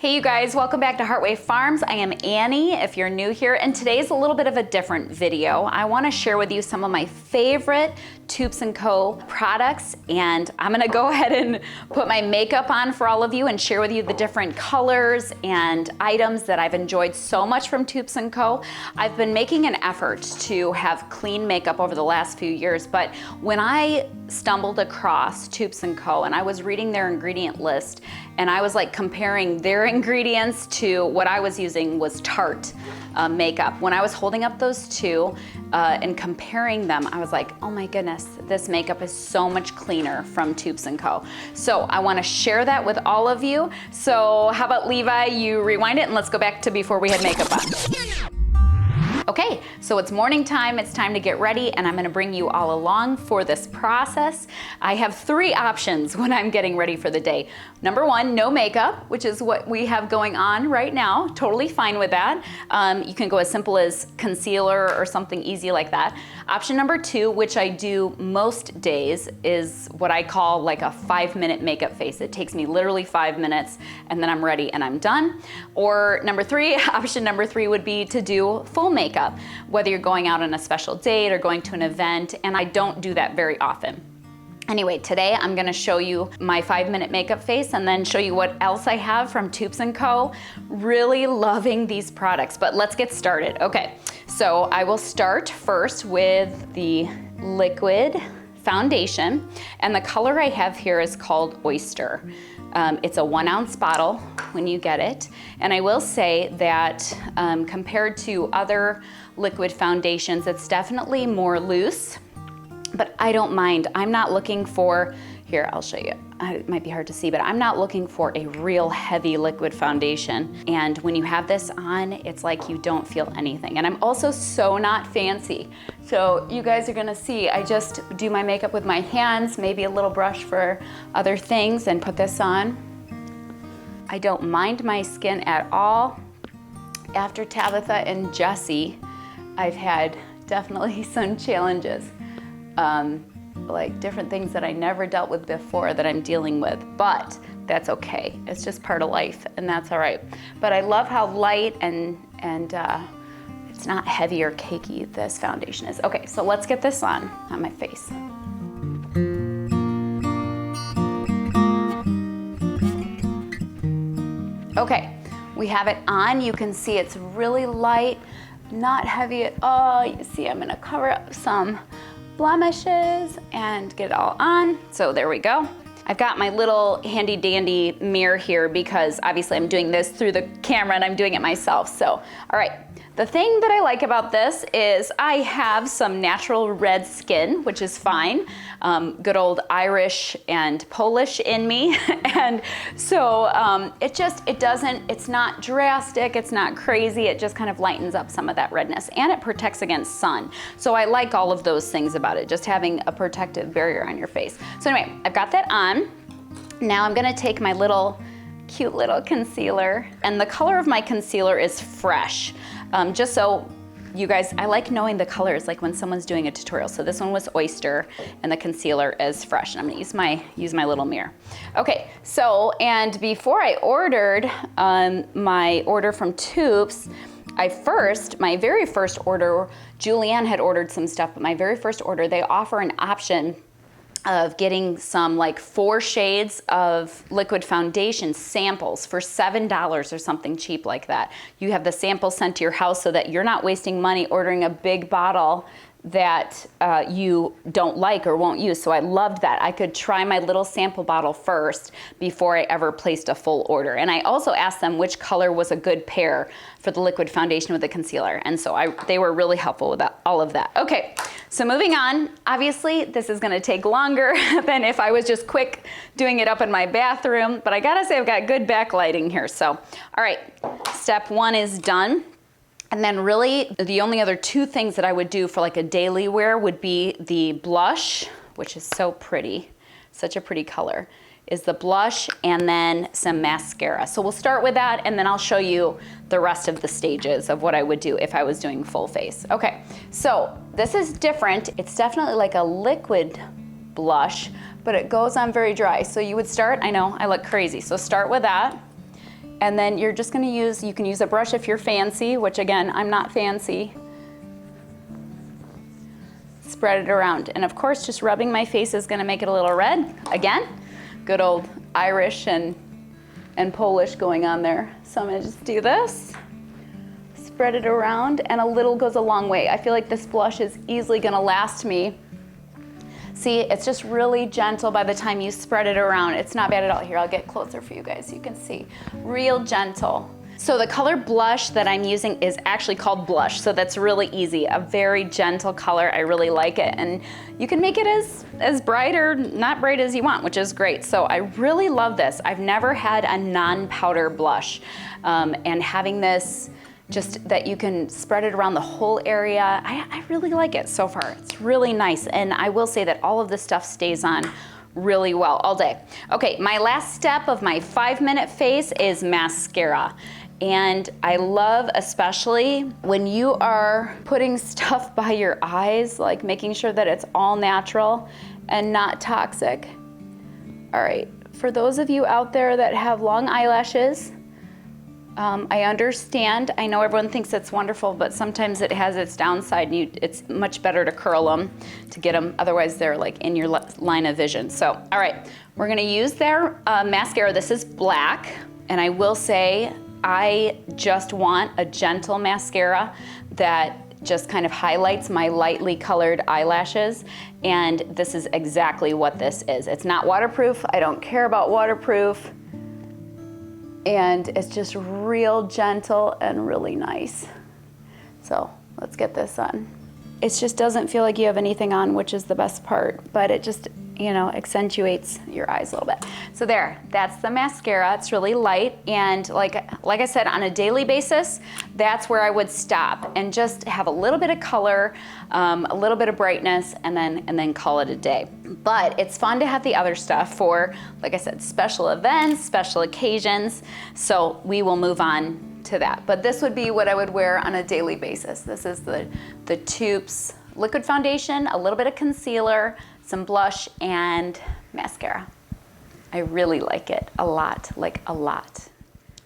Hey you guys, welcome back to Heartway Farms. I am Annie if you're new here, and today's a little bit of a different video. I want to share with you some of my favorite Toups and Co products, and I'm gonna go ahead and put my makeup on for all of you and share with you the different colors and items that I've enjoyed so much from Toups and Co. I've been making an effort to have clean makeup over the last few years, but when I stumbled across Toups and Co and I was reading their ingredient list and I was like comparing their ingredients to what I was using was Tarte makeup. When I was holding up those two and comparing them, I was like, oh my goodness, this makeup is so much cleaner from Toups and Co. So I want to share that with all of you. So how about Levi, you rewind it and let's go back to before we had makeup on. Okay, so it's morning time, it's time to get ready, and I'm gonna bring you all along for this process. I have three options when I'm getting ready for the day. Number one, no makeup, which is what we have going on right now. Totally fine with that. You can go as simple as concealer or something easy like that. Option number two, which I do most days, is what I call like a 5-minute makeup face. It takes me literally 5 minutes and then I'm ready and I'm done. Or number three, option number three would be to do full makeup, whether you're going out on a special date or going to an event, and I don't do that very often. Anyway, today I'm gonna show you my 5-minute makeup face and then show you what else I have from Toups and Co. Really loving these products, but let's get started. Okay, so I will start first with the liquid foundation, and the color I have here is called Oyster. It's a 1-ounce bottle when you get it, and I will say that compared to other liquid foundations, it's definitely more loose, but I don't mind. I'm not looking for, here, I'll show you. It might be hard to see, but I'm not looking for a real heavy liquid foundation. And when you have this on, it's like you don't feel anything. And I'm also so not fancy. So you guys are gonna see, I just do my makeup with my hands, maybe a little brush for other things, and put this on. I don't mind my skin at all. After Tabitha and Jessie, I've had definitely some challenges. Like different things that I never dealt with before that I'm dealing with, but that's okay. It's just part of life, and that's all right. But I love how light and it's not heavy or cakey this foundation is. Okay, so let's get this on my face. Okay, we have it on. You can see it's really light, not heavy at all. You see I'm gonna cover up some blemishes and get it all on. So there we go. I've got my little handy dandy mirror here because obviously I'm doing this through the camera and I'm doing it myself. So, all right. The thing that I like about this is I have some natural red skin, which is fine. Good old Irish and Polish in me. And so it's not drastic, it's not crazy, it just kind of lightens up some of that redness, and it protects against sun. So I like all of those things about it, just having a protective barrier on your face. So anyway, I've got that on. Now I'm gonna take my cute little concealer, and the color of my concealer is Fresh. Just so you guys, I like knowing the colors, like when someone's doing a tutorial. So this one was Oyster, and the concealer is Fresh. And I'm gonna use my little mirror. Okay, so, and before I ordered my order from Toups, my very first order, Julianne had ordered some stuff, but my very first order, they offer an option of getting some like 4 shades of liquid foundation samples for $7 or something cheap like that. You have the samples sent to your house so that you're not wasting money ordering a big bottle that you don't like or won't use. So I loved that. I could try my little sample bottle first before I ever placed a full order. And I also asked them which color was a good pair for the liquid foundation with the concealer. And so they were really helpful with all of that. Okay, so moving on. Obviously, this is gonna take longer than if I was just quick doing it up in my bathroom, but I gotta say I've got good backlighting here. So, all right, step 1 is done. And then really the only other 2 things that I would do for like a daily wear would be the blush, which is so pretty, such a pretty color, is the blush, and then some mascara. So we'll start with that, and then I'll show you the rest of the stages of what I would do if I was doing full face. Okay, so this is different. It's definitely like a liquid blush, but it goes on very dry. So you would start, I know I look crazy, so start with that. And then you're just gonna use, you can use a brush if you're fancy, which again, I'm not fancy. Spread it around. And of course, just rubbing my face is gonna make it a little red. Again, good old Irish and Polish going on there. So I'm gonna just do this, spread it around, and a little goes a long way. I feel like this blush is easily gonna last me. See, it's just really gentle by the time you spread it around. It's not bad at all. Here, I'll get closer for you guys so you can see. Real gentle. So the color blush that I'm using is actually called blush, so that's really easy. A very gentle color, I really like it. And you can make it as bright or not bright as you want, which is great. So I really love this. I've never had a non-powder blush. And having this, just that you can spread it around the whole area. I really like it so far. It's really nice. And I will say that all of this stuff stays on really well all day. Okay, my last step of my 5-minute face is mascara. And I love, especially when you are putting stuff by your eyes, like making sure that it's all natural and not toxic. All right, for those of you out there that have long eyelashes, I understand. I know everyone thinks it's wonderful, but sometimes it has its downside. It's much better to curl them to get them. Otherwise, they're like in your line of vision. So, all right, we're gonna use their mascara. This is black, and I will say I just want a gentle mascara that just kind of highlights my lightly colored eyelashes, and this is exactly what this is. It's not waterproof. I don't care about waterproof. And it's just real gentle and really nice. So let's get this on. It just doesn't feel like you have anything on, which is the best part, but it just, you know, accentuates your eyes a little bit. So there, that's the mascara. It's really light, and like I said, on a daily basis, that's where I would stop and just have a little bit of color, a little bit of brightness, and then call it a day. But it's fun to have the other stuff for, like I said, special events, special occasions. So we will move on to that. But this would be what I would wear on a daily basis. This is the Toups liquid foundation, a little bit of concealer, some blush, and mascara. I really like it a lot, like a lot.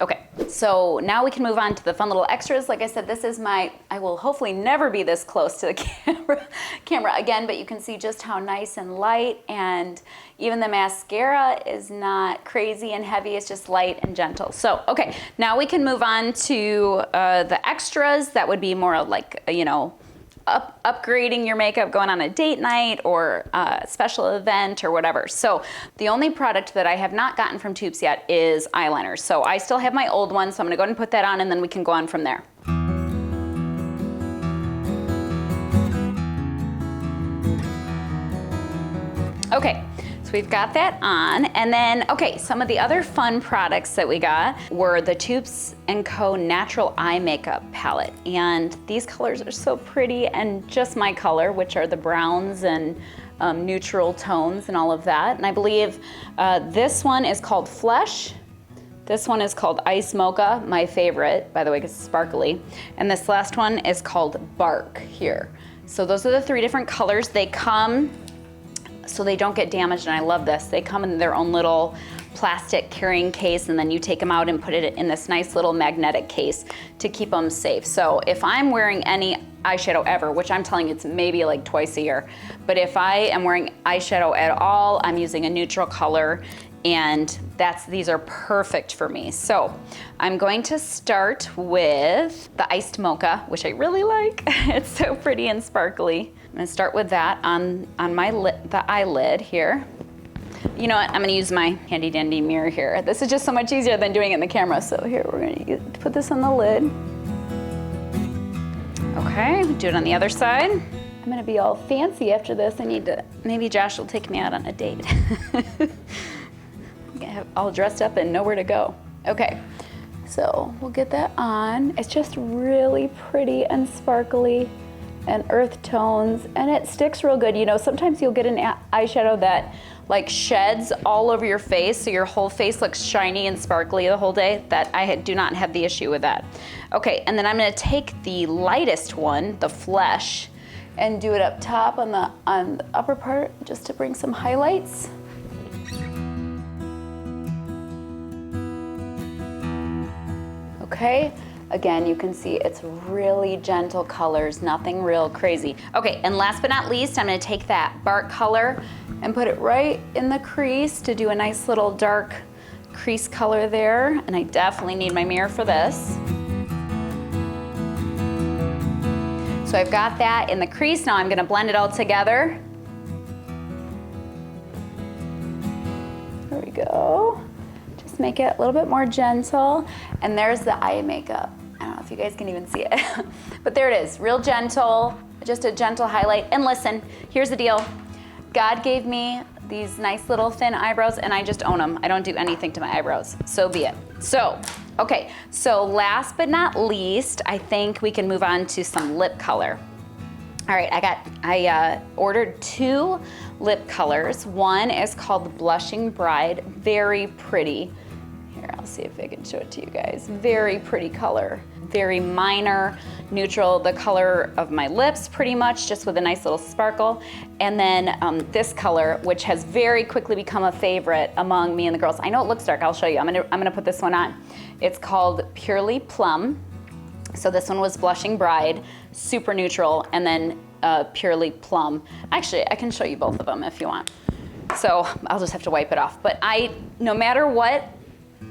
Okay, so now we can move on to the fun little extras. Like I said, this is I will hopefully never be this close to the camera again, but you can see just how nice and light, and even the mascara is not crazy and heavy, it's just light and gentle. So, okay, now we can move on to the extras. That would be more like, you know, upgrading your makeup, going on a date night or a special event or whatever. So the only product that I have not gotten from Toups yet is eyeliner. So I still have my old one, so I'm gonna go ahead and put that on, and then we can go on from there. Okay. So we've got that on, and then, okay, some of the other fun products that we got were the Toups and Co Natural Eye Makeup Palette. And these colors are so pretty, and just my color, which are the browns and neutral tones and all of that. And I believe this one is called Flesh. This one is called Ice Mocha, my favorite, by the way, because it's sparkly. And this last one is called Bark here. So those are the 3 different colors. They come so they don't get damaged, and I love this. They come in their own little plastic carrying case, and then you take them out and put it in this nice little magnetic case to keep them safe. So if I'm wearing any eyeshadow ever, which I'm telling you it's maybe like twice a year, but if I am wearing eyeshadow at all, I'm using a neutral color, and these are perfect for me. So I'm going to start with the Iced Mocha, which I really like. It's so pretty and sparkly. I'm gonna start with that on the eyelid here. You know what, I'm gonna use my handy dandy mirror here. This is just so much easier than doing it in the camera. So here, we're gonna put this on the lid. Okay, do it on the other side. I'm gonna be all fancy after this. Maybe Josh will take me out on a date. Get all dressed up and know where to go. Okay, so we'll get that on. It's just really pretty and sparkly and earth tones, and it sticks real good. You know, sometimes you'll get an eyeshadow that like sheds all over your face, so your whole face looks shiny and sparkly the whole day. That I do not have the issue with that. Okay, and then I'm gonna take the lightest one, the Flesh, and do it up top on the upper part, just to bring some highlights. Okay, again, you can see it's really gentle colors, nothing real crazy. Okay, and last but not least, I'm gonna take that bark color and put it right in the crease to do a nice little dark crease color there. And I definitely need my mirror for this. So I've got that in the crease. Now I'm gonna blend it all together. There we go. Just make it a little bit more gentle. And there's the eye makeup. I don't know if you guys can even see it, but there it is, real gentle, just a gentle highlight. And listen, here's the deal. God gave me these nice little thin eyebrows and I just own them. I don't do anything to my eyebrows, so be it. So, okay, so last but not least, I think we can move on to some lip color. All right, I ordered 2 lip colors. One is called the Blushing Bride, very pretty. Here, I'll see if I can show it to you guys. Very pretty color, very minor, neutral, the color of my lips pretty much, just with a nice little sparkle. And then this color, which has very quickly become a favorite among me and the girls. I know it looks dark, I'll show you. I'm gonna put this one on. It's called Purely Plum. So this one was Blushing Bride, super neutral, and then Purely Plum. Actually, I can show you both of them if you want. So I'll just have to wipe it off. But no matter what,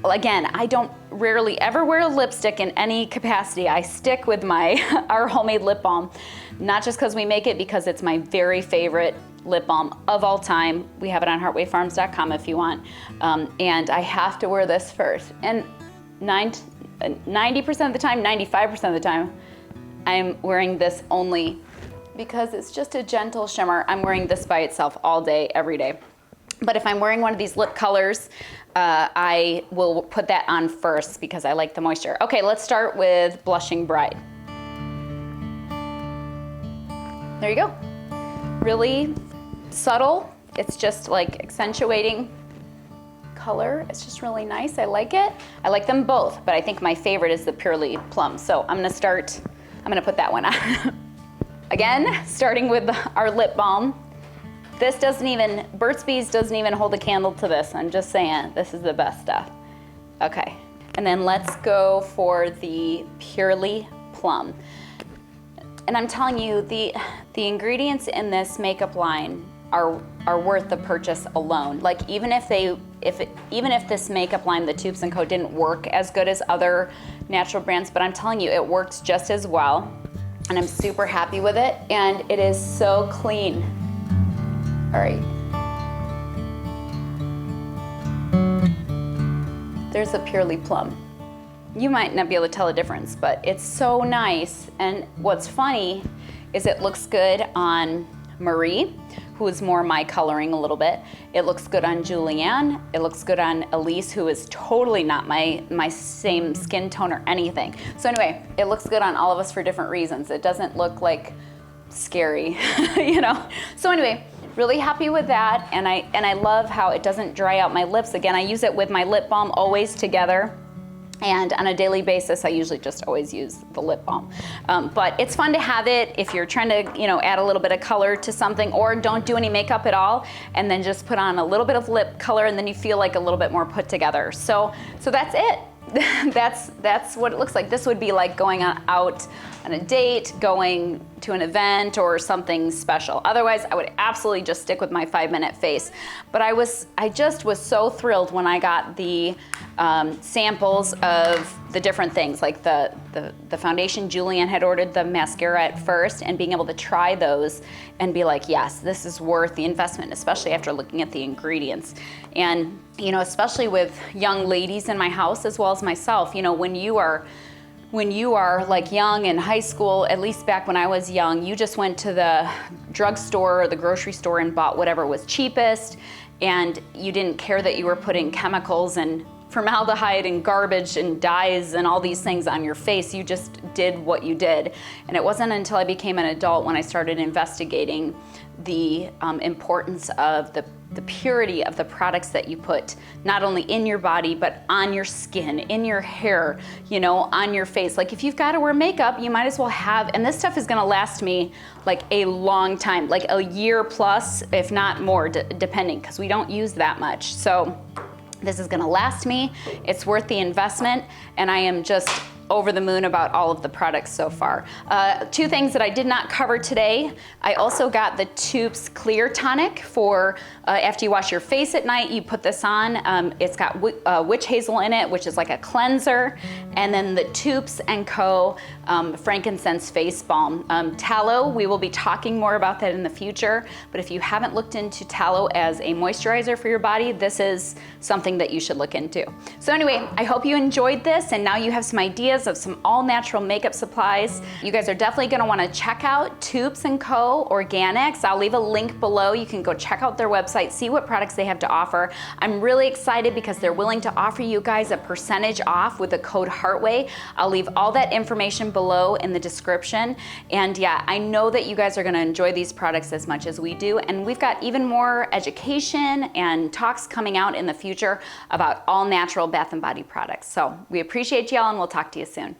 again, I don't rarely ever wear lipstick in any capacity. I stick with our homemade lip balm, not just because we make it, because it's my very favorite lip balm of all time. We have it on heartwayfarms.com if you want. And I have to wear this first. And 90% of the time, 95% of the time, I'm wearing this only because it's just a gentle shimmer. I'm wearing this by itself all day, every day. But if I'm wearing one of these lip colors, I will put that on first because I like the moisture. Okay, let's start with Blushing Bride. There you go. Really subtle. It's just like accentuating color. It's just really nice. I like it. I like them both, but I think my favorite is the Purely Plum. So I'm gonna put that one on. Again, starting with our lip balm. This Burt's Bees doesn't even hold a candle to this. I'm just saying, this is the best stuff. Okay, and then let's go for the Purely Plum. And I'm telling you, the ingredients in this makeup line are worth the purchase alone. Like even if this makeup line, the Toups and Co, didn't work as good as other natural brands, but I'm telling you, it works just as well. And I'm super happy with it, and it is so clean. All right. There's a Purely Plum. You might not be able to tell the difference, but it's so nice. And what's funny is it looks good on Marie, who is more my coloring a little bit. It looks good on Julianne. It looks good on Elise, who is totally not my same skin tone or anything. So anyway, it looks good on all of us for different reasons. It doesn't look like scary, you know? So anyway, really happy with that. And I love how it doesn't dry out my lips. Again, I use it with my lip balm always together. And on a daily basis, I usually just always use the lip balm. But it's fun to have it if you're trying to, add a little bit of color to something, or don't do any makeup at all, and then just put on a little bit of lip color, and then you feel like a little bit more put together. So that's it. That's what it looks like. This would be like going out on a date, going to an event or something special. Otherwise, I would absolutely just stick with my 5-minute face. But I just was so thrilled when I got the samples of the different things, like the foundation. Julianne had ordered the mascara at first, and being able to try those and be like, yes, this is worth the investment, especially after looking at the ingredients. And especially with young ladies in my house as well as myself, when you are like young in high school, at least back when I was young, you just went to the drugstore or the grocery store and bought whatever was cheapest, and you didn't care that you were putting chemicals and formaldehyde and garbage and dyes and all these things on your face. You just did what you did. And it wasn't until I became an adult when I started investigating the importance of the purity of the products that you put not only in your body, but on your skin, in your hair, on your face. Like if you've got to wear makeup, you might as well have, and this stuff is gonna last me like a long time, like a year plus, if not more, depending, because we don't use that much. So This is gonna last me. It's worth the investment, and I am just over the moon about all of the products so far. Two things that I did not cover today. I also got the Toups Clear Tonic for after you wash your face at night, you put this on. It's got witch hazel in it, which is like a cleanser. And then the Toups and Co frankincense face balm. Tallow, we will be talking more about that in the future, but if you haven't looked into tallow as a moisturizer for your body, this is something that you should look into. So anyway, I hope you enjoyed this, and now you have some ideas of some all-natural makeup supplies. You guys are definitely gonna wanna check out Toups and Co Organics. I'll leave a link below. You can go check out their website, see what products they have to offer. I'm really excited because they're willing to offer you guys a percentage off with the code Heartway. I'll leave all that information below in the description. And yeah, I know that you guys are gonna enjoy these products as much as we do, and we've got even more education and talks coming out in the future about all natural bath and body products. So we appreciate y'all, and we'll talk to you soon.